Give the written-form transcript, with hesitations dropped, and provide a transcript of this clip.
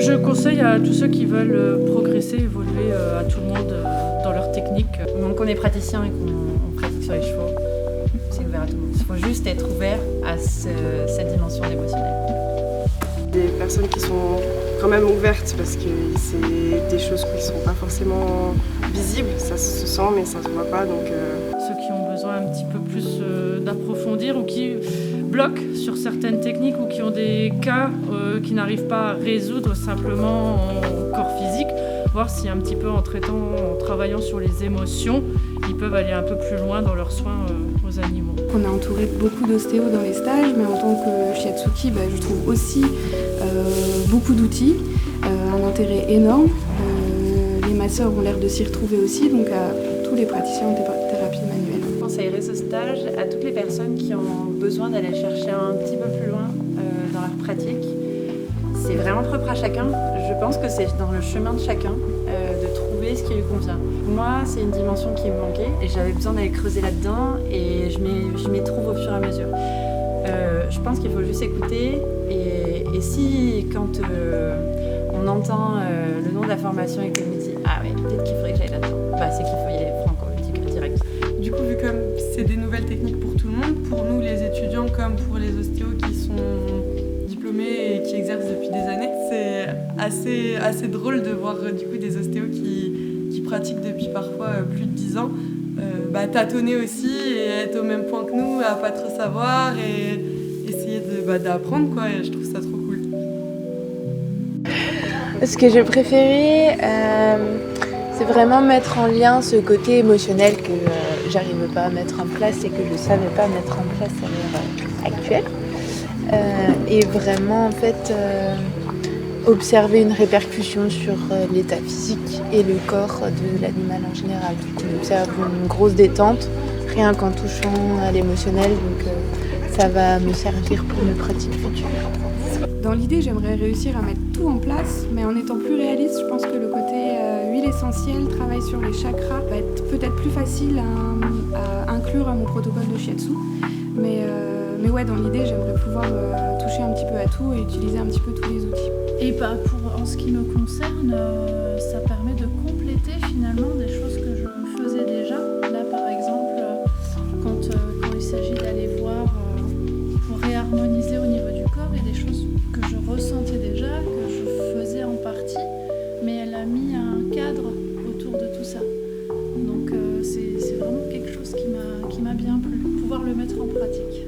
Je conseille à tous ceux qui veulent progresser, évoluer, à tout le monde dans leur technique. Donc on est praticien et qu'on pratique sur les chevaux, c'est ouvert à tout le monde. Il faut juste être ouvert à cette dimension émotionnelle. Des personnes qui sont quand même ouvertes parce que c'est des choses qui ne sont pas forcément visibles, ça se sent mais ça ne se voit pas. Donc, Ceux qui ont besoin un petit peu plus d'approfondir ou qui bloquent sur certaines techniques ou qui ont des cas qui n'arrivent pas à résoudre simplement en corps physique, voir si un petit peu en travaillant sur les émotions, ils peuvent aller un peu plus loin dans leurs soins aux animaux. On est entouré de beaucoup d'ostéos dans les stages, mais en tant que shiatsuki, je trouve aussi beaucoup d'outils, un intérêt énorme. Les masseurs ont l'air de s'y retrouver aussi, donc à tous les praticiens en thérapie manuelle. Je conseillerais ce stage à toutes les personnes qui ont besoin d'aller chercher un petit peu plus loin dans leur pratique. C'est vraiment propre à chacun. Je pense que c'est dans le chemin de chacun de trouver ce qui lui convient. Moi, c'est une dimension qui me manquait et j'avais besoin d'aller creuser là-dedans et je m'y trouve au fur et à mesure. Je pense qu'il faut juste écouter et si quand on entend le nom de la formation et qu'on me dit « Ah ouais, peut-être qu'il faudrait que j'aille là-dedans », c'est qu'il faut y aller franco, direct. Du coup, vu que c'est des nouvelles techniques pour tout le monde, pour nous les étudiants comme pour les ostéos qui sont diplômés et qui exercent depuis des années, c'est assez drôle de voir du coup des ostéos qui pratiquent depuis parfois plus de 10 ans tâtonner aussi et être au même point que nous, à pas trop savoir et essayer d'apprendre quoi, et je trouve ça trop cool. Ce que j'ai préféré, c'est vraiment mettre en lien ce côté émotionnel que j'arrivais pas à mettre en place et que je savais pas mettre en place à l'heure actuelle. Et vraiment en fait observer une répercussion sur l'état physique et le corps de l'animal en général. Donc on observe une grosse détente rien qu'en touchant à l'émotionnel, donc ça va me servir pour mes pratiques futures. Dans l'idée, j'aimerais réussir à mettre tout en place, mais en étant plus réaliste, je pense que le côté huile essentielle, travail sur les chakras, va être peut-être plus facile à inclure à mon protocole de shiatsu. Mais ouais, dans l'idée, j'aimerais pouvoir toucher un petit peu à tout et utiliser un petit peu tous les outils. Et en ce qui me concerne, ça permet de compléter finalement des choses que je faisais déjà. Là, par exemple, quand il s'agit d'aller voir pour réharmoniser au niveau du corps, il y a des choses que je ressentais déjà, que je faisais en partie, mais elle a mis un cadre autour de tout ça. Donc c'est vraiment quelque chose qui m'a bien plu, pouvoir le mettre en pratique.